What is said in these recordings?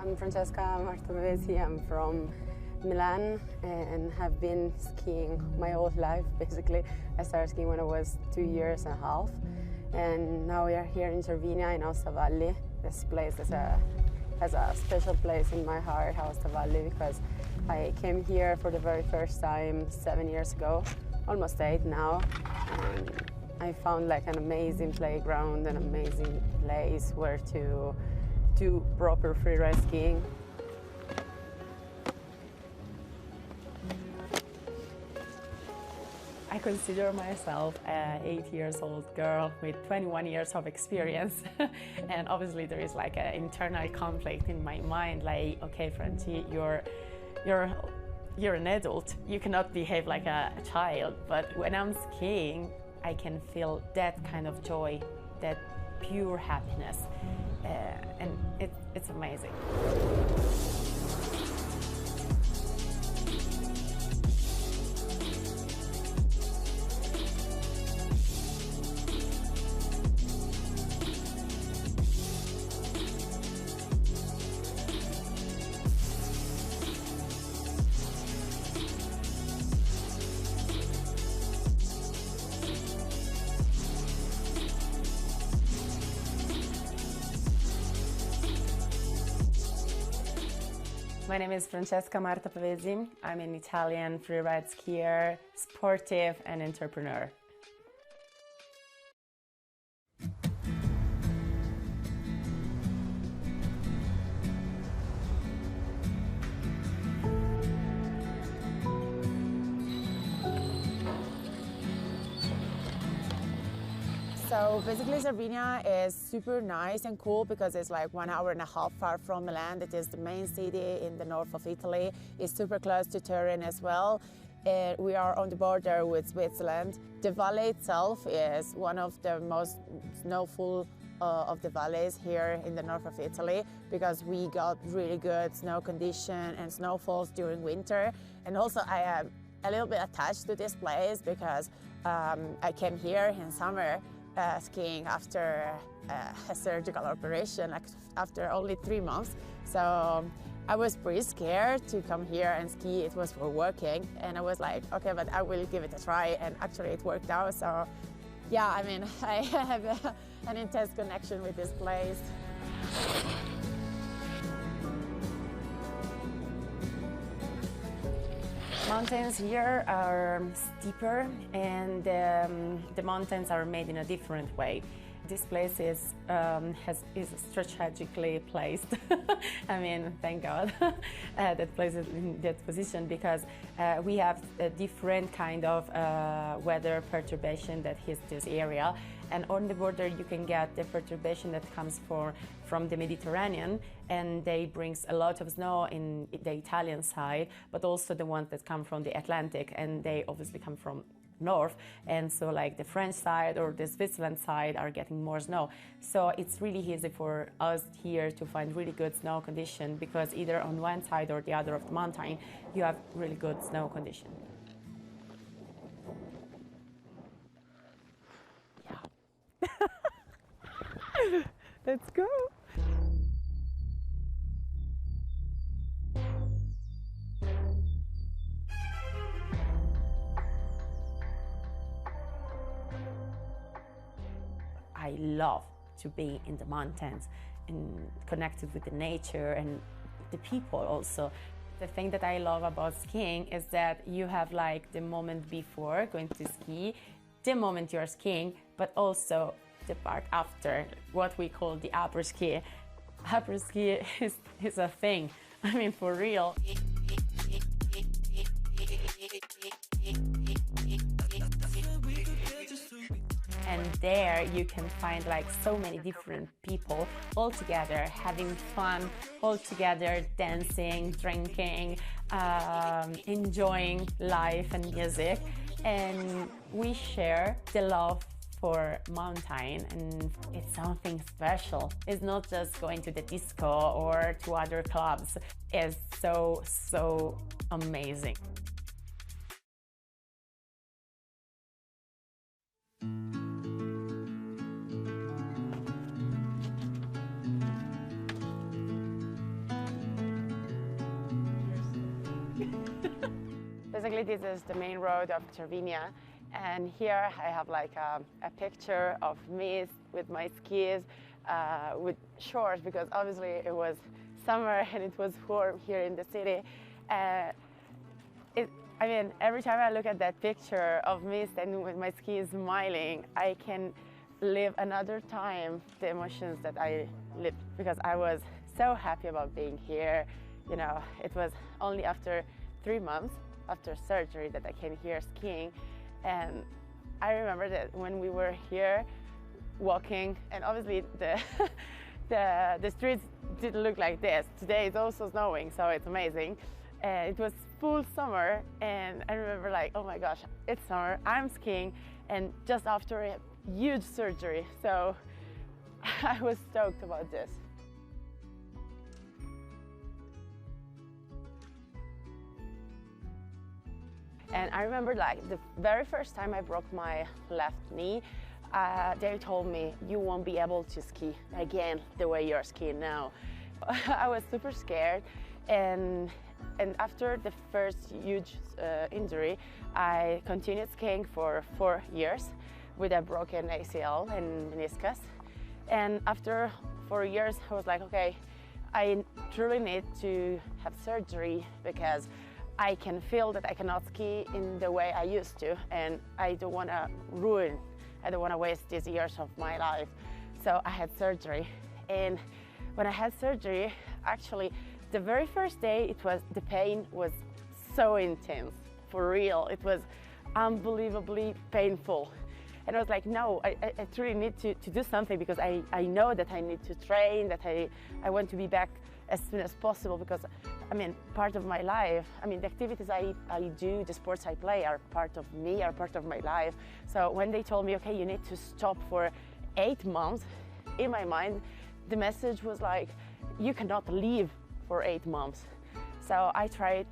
I'm Francesca Marta Pavesi. I'm from Milan and have been skiing my whole life, basically. I started skiing when I was 2 years and a half. And now we are here in Cervinia, in Aosta Valley. This place has a special place in my heart, Aosta Valley, because I came here for the very first time 7 years ago, almost 8 now. And I found like an amazing playground, an amazing place where to do proper freeride skiing. I consider myself an 8-year-old girl with 21 years of experience. And obviously there is like an internal conflict in my mind, like, okay, Franci, you're an adult, you cannot behave like a child. But when I'm skiing, I can feel that kind of joy, that pure happiness, and it's amazing. My name is Francesca Marta Pavesi. I'm an Italian freeride skier, sportive and entrepreneur. So basically Cervinia is super nice and cool because it's like 1.5 hours far from Milan. It is the main city in the north of Italy. It's super close to Turin as well. We are on the border with Switzerland. The valley itself is one of the most snowful of the valleys here in the north of Italy because we got really good snow condition and snowfalls during winter. And also I am a little bit attached to this place because I came here in summer skiing after a surgical operation, like after only 3 months. So I was pretty scared to come here and ski. It was for working, and I was like, okay, but I will give it a try, and actually it worked out. So yeah, I mean, I have an intense connection with this place. Mountains here are steeper, and the mountains are made in a different way. This place is strategically placed. I mean, thank God that place is in that position because we have a different kind of weather perturbation that hits this area. And on the border you can get the perturbation that comes from the Mediterranean, and they brings a lot of snow in the Italian side, but also the ones that come from the Atlantic, and they obviously come from north, and so like the French side or the Switzerland side are getting more snow. So it's really easy for us here to find really good snow condition because either on one side or the other of the mountain you have really good snow condition. Yeah. Let's go. I love to be in the mountains and connected with the nature and the people also. The thing that I love about skiing is that you have like the moment before going to ski, the moment you're skiing, but also the part after, what we call the upper ski. Upper ski is a thing, I mean, for real. And there you can find like so many different people all together, having fun, all together, dancing, drinking, enjoying life and music. And we share the love for mountain, and it's something special. It's not just going to the disco or to other clubs. It's so amazing. basically this is the main road of Cervinia, and here I have like a picture of me with my skis with shorts, because obviously it was summer and it was warm here in the city. I mean, every time I look at that picture of me standing with my skis smiling, I can live another time the emotions that I lived, because I was so happy about being here. You know, it was only after 3 months after surgery that I came here skiing, and I remember that when we were here walking, and obviously the streets didn't look like this. Today it's also snowing, so it's amazing. It was full summer, and I remember like, oh my gosh, it's summer, I'm skiing, and just after a huge surgery, so I was stoked about this. And I remember like the very first time I broke my left knee, they told me, you won't be able to ski again the way you're skiing now. I was super scared, and after the first huge injury, I continued skiing for 4 years with a broken ACL and meniscus. And after 4 years, I was like, okay, I truly need to have surgery, because I can feel that I cannot ski in the way I used to, and I don't want to waste these years of my life. So I had surgery, and when I had surgery, actually, the very first day, the pain was so intense, for real. It was unbelievably painful. And I was like, no, I truly need to do something, because I know that I need to train, that I want to be back as soon as possible, because, I mean, part of my life, I mean, the activities I do, the sports I play are part of me, are part of my life. So when they told me, okay, you need to stop for 8 months, in my mind, the message was like, you cannot leave for 8 months. So I tried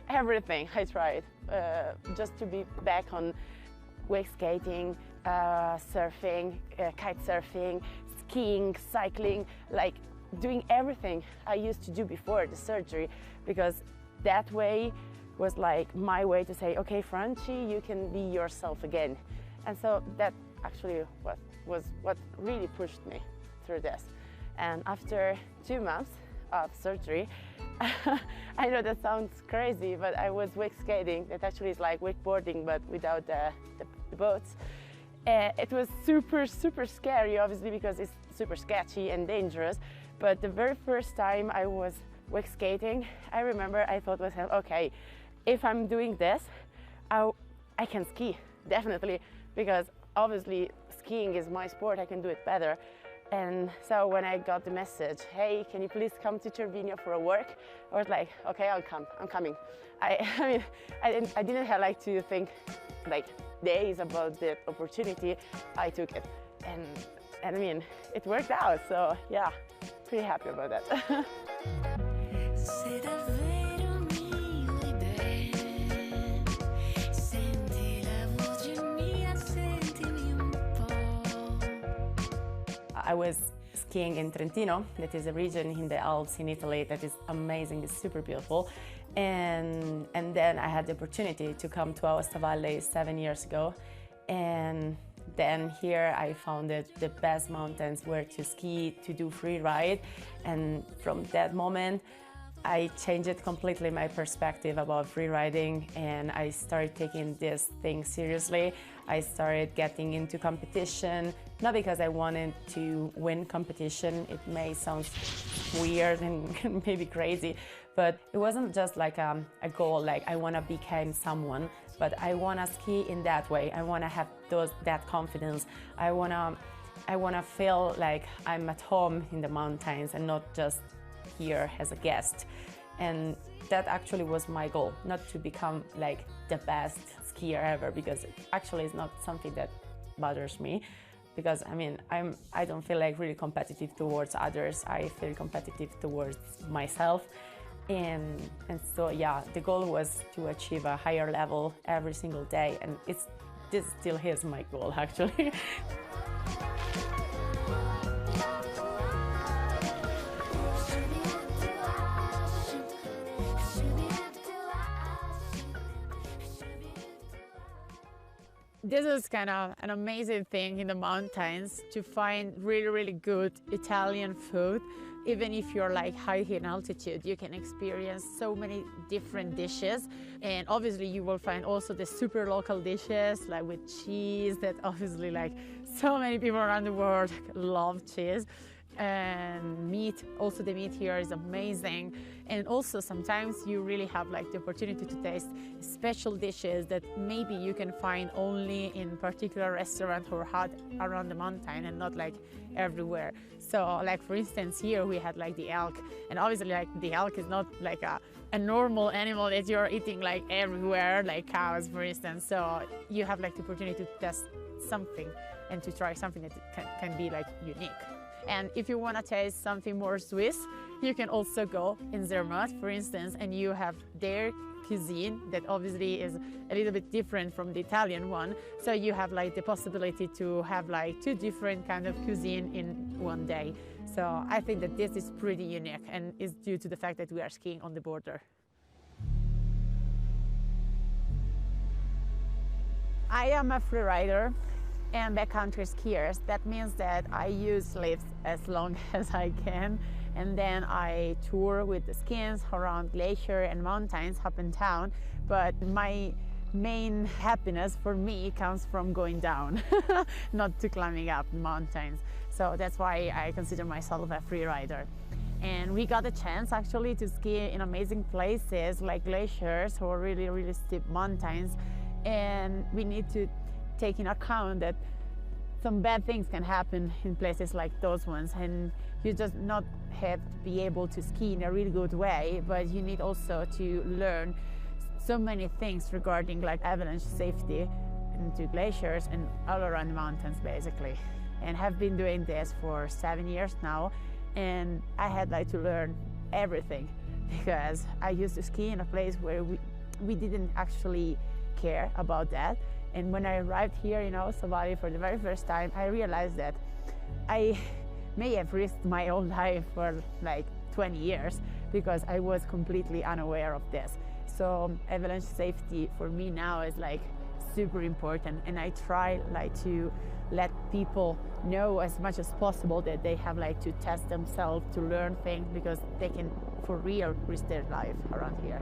everything. I tried just to be back on wake skating, surfing, kite surfing, skiing, cycling, like doing everything I used to do before the surgery, because that way was like my way to say, okay, Franci, you can be yourself again. And so that actually was what really pushed me through this. And after 2 months of surgery, I know that sounds crazy, but I was wake skating. That actually is like wakeboarding, but without the boats. It was super, super scary, obviously, because it's super sketchy and dangerous. But the very first time I was wake skating, I remember I thought to myself, okay, if I'm doing this, I can ski, definitely, because obviously skiing is my sport, I can do it better. And so when I got the message, hey, can you please come to Cervinia for a work? I was like, okay, I'll come, I'm coming. I mean, I didn't have like to think like days about the opportunity. I took it, and I mean, it worked out. So yeah, pretty happy about that. I was skiing in Trentino, that is a region in the Alps in Italy that is amazing, it's super beautiful. And then I had the opportunity to come to Aosta Valley 7 years ago. And then here I found the best mountains where to ski, to do free ride. And from that moment, I changed completely my perspective about free riding, and I started taking this thing seriously. I started getting into competition, not because I wanted to win competition. It may sound weird and maybe crazy, but it wasn't just like a goal, like I want to become someone, but I want to ski in that way. I want to have that confidence. I want to feel like I'm at home in the mountains and not just here as a guest. And that actually was my goal, not to become like the best skier ever, because it actually is not something that bothers me, because I mean, I don't feel like really competitive towards others. I feel competitive towards myself. And so yeah, the goal was to achieve a higher level every single day, and this still is my goal actually. This is kind of an amazing thing in the mountains, to find really, really good Italian food. Even if you're like high in altitude, you can experience so many different dishes. And obviously you will find also the super local dishes, like with cheese, that obviously like so many people around the world love cheese. And meat, also the meat here is amazing. And also sometimes you really have like the opportunity to taste special dishes that maybe you can find only in particular restaurant or hut around the mountain, and not like everywhere. So like for instance here we had like the elk, and obviously like the elk is not like a normal animal that you're eating like everywhere, like cows for instance. So you have like the opportunity to test something and to try something that can be like unique. And if you want to taste something more Swiss, you can also go in Zermatt, for instance, and you have their cuisine that obviously is a little bit different from the Italian one. So you have like the possibility to have like two different kind of cuisine in one day. So I think that this is pretty unique, and is due to the fact that we are skiing on the border. I am a free rider and backcountry skiers. That means that I use lifts as long as I can, and then I tour with the skis around glacier and mountains up and down. But my main happiness for me comes from going down, not to climbing up mountains. So that's why I consider myself a free rider. And we got a chance actually to ski in amazing places like glaciers or really, really steep mountains. And we need to take in account that some bad things can happen in places like those ones, and you just not have to be able to ski in a really good way, but you need also to learn so many things regarding like avalanche safety into glaciers and all around the mountains basically. And have been doing this for 7 years now, and I had like to learn everything, because I used to ski in a place where we didn't actually care about that. And when I arrived here in Savali for the very first time, I realized that I may have risked my own life for like 20 years because I was completely unaware of this. So avalanche safety for me now is like super important, and I try like to let people know as much as possible that they have like to test themselves to learn things, because they can for real risk their life around here.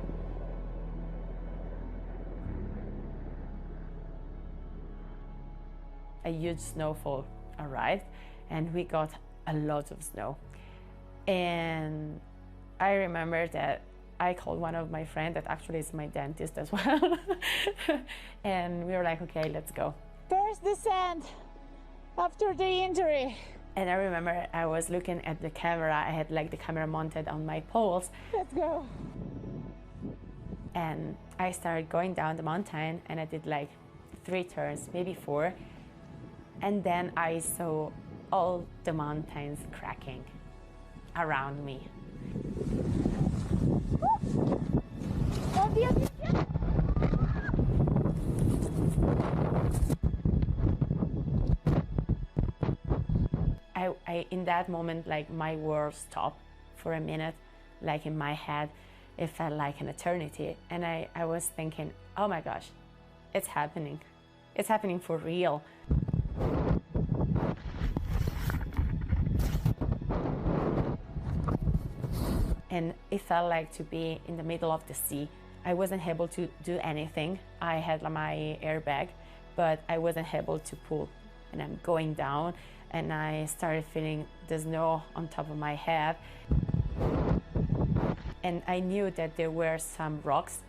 A huge snowfall arrived, and we got a lot of snow. And I remember that I called one of my friends that actually is my dentist as well. And we were like, okay, let's go. First descent after the injury. And I remember I was looking at the camera. I had like the camera mounted on my poles. Let's go. And I started going down the mountain, and I did like 3 turns, maybe 4. And then I saw all the mountains cracking around me. In that moment, like my world stopped for a minute, like in my head, it felt like an eternity. And I was thinking, oh my gosh, it's happening. It's happening for real. And it felt like to be in the middle of the sea. I wasn't able to do anything. I had my airbag, but I wasn't able to pull. And I'm going down, and I started feeling the snow on top of my head. And I knew that there were some rocks,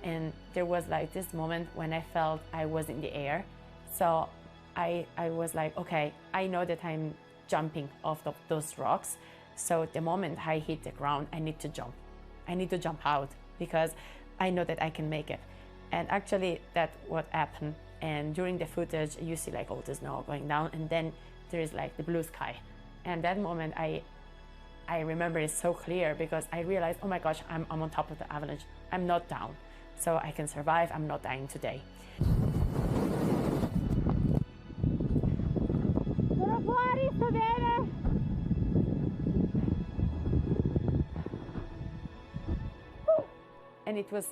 and there was like this moment when I felt I was in the air. So I was like, okay, I know that I'm jumping off of those rocks. So the moment I hit the ground, I need to jump. I need to jump out because I know that I can make it. And actually that's what happened. And during the footage, you see like all the snow going down, and then there is like the blue sky. And that moment I remember it so clear, because I realized, oh my gosh, I'm on top of the avalanche. I'm not down. So I can survive. I'm not dying today. And it was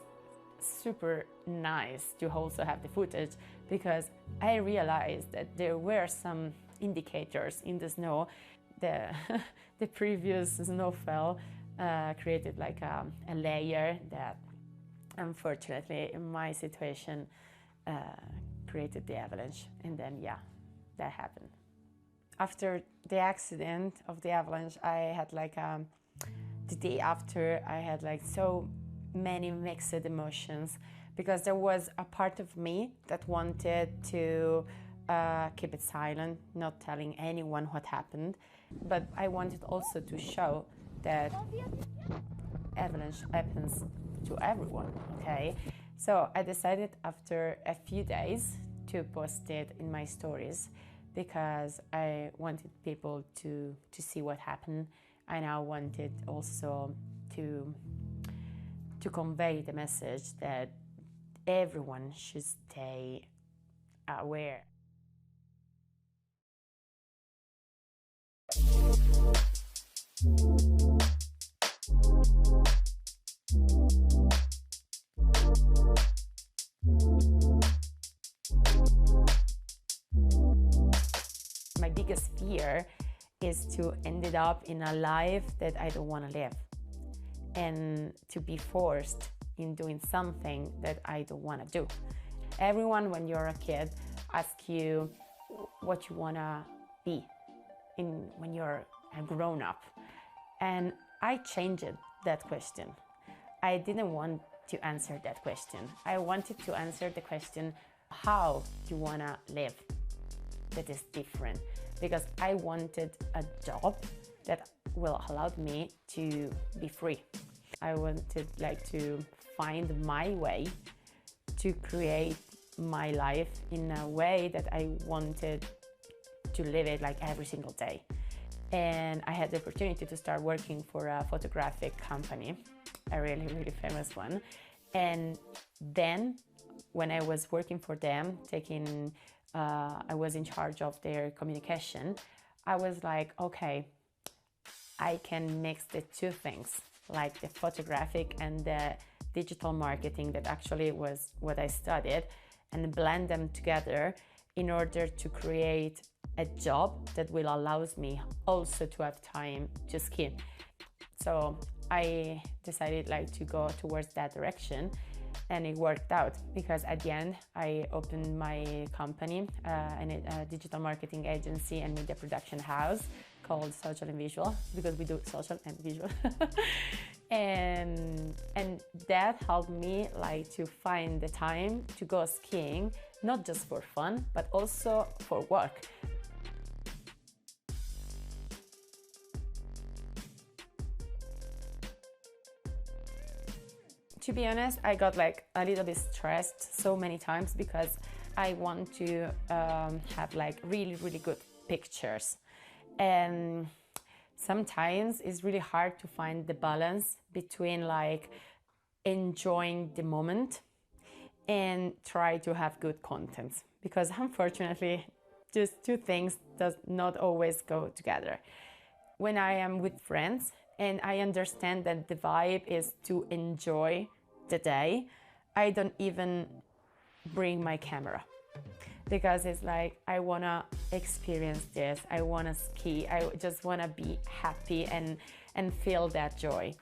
super nice to also have the footage, because I realized that there were some indicators in the snow. The previous snowfall created like a layer that, unfortunately, in my situation, created the avalanche. And then, yeah, that happened. After the accident of the avalanche, I had like the day after, I had like so many mixed emotions, because there was a part of me that wanted to keep it silent, not telling anyone what happened. But I wanted also to show that avalanche happens to everyone, okay? So I decided after a few days to post it in my stories, because I wanted people to see what happened, and I wanted also to convey the message that everyone should stay aware. My biggest fear is to end up in a life that I don't want to live, and to be forced in doing something that I don't want to do. Everyone, when you're a kid, asks you what you want to be when you're a grown-up. And I changed that question. I didn't want to answer that question. I wanted to answer the question, how do you want to live that is different? Because I wanted a job that will allow me to be free. I wanted like to find my way to create my life in a way that I wanted to live it like every single day. And I had the opportunity to start working for a photographic company, a really, really famous one. And then when I was working for them, I was in charge of their communication, I was like, okay, I can mix the two things, like the photographic and the digital marketing, that actually was what I studied, and blend them together in order to create a job that will allow me also to have time to ski. So I decided like to go towards that direction, and it worked out, because at the end I opened my company, a digital marketing agency and media production house called Social and Visual, because we do social and visual. and that helped me like to find the time to go skiing, not just for fun, but also for work. To be honest, I got like a little bit stressed so many times, because I want to have like really, really good pictures. And sometimes it's really hard to find the balance between like enjoying the moment and try to have good content, because unfortunately just two things does not always go together. When I am with friends and I understand that the vibe is to enjoy the day, I don't even bring my camera, because it's like I want to experience this, I want to ski, I just want to be happy and feel that joy.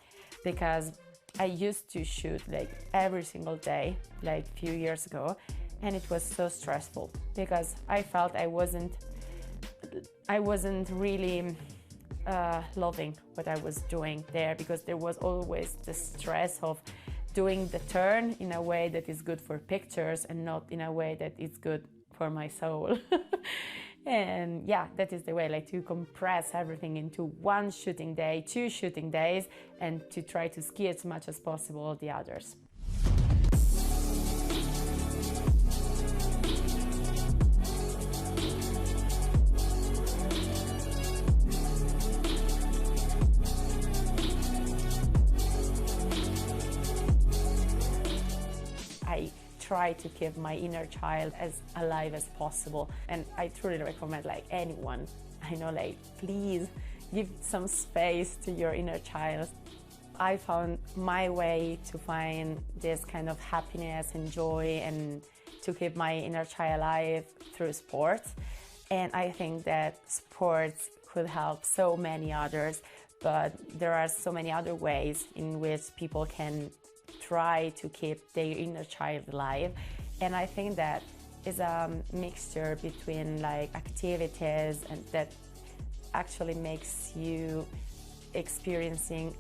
Because I used to shoot like every single day like a few years ago, and it was so stressful, because I felt I wasn't really loving what I was doing there, because there was always the stress of doing the turn in a way that is good for pictures and not in a way that is good for my soul. And yeah, that is the way, like to compress everything into one shooting day, 2 shooting days, and to try to ski as much as possible all the others. I try to keep my inner child as alive as possible, and I truly recommend like anyone I know, like please give some space to your inner child. I found my way to find this kind of happiness and joy and to keep my inner child alive through sports. And I think that sports could help so many others, but there are so many other ways in which people can try to keep their inner child alive. And I think that is a mixture between like activities and that actually makes you experiencing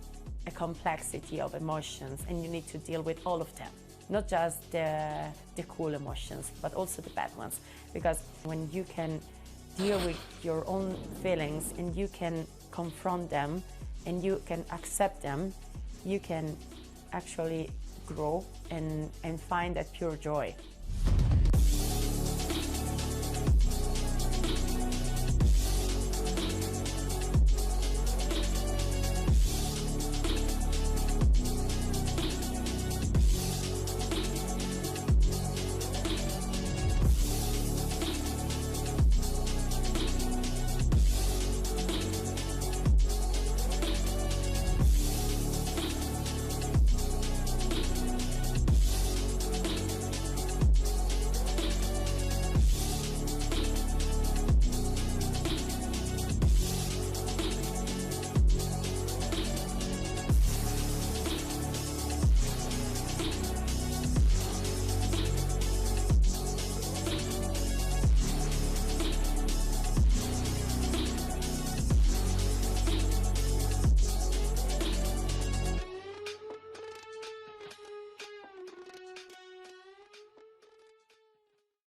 a complexity of emotions, and you need to deal with all of them, not just the cool emotions, but also the bad ones. Because when you can deal with your own feelings and you can confront them and you can accept them, you can actually grow and find that pure joy.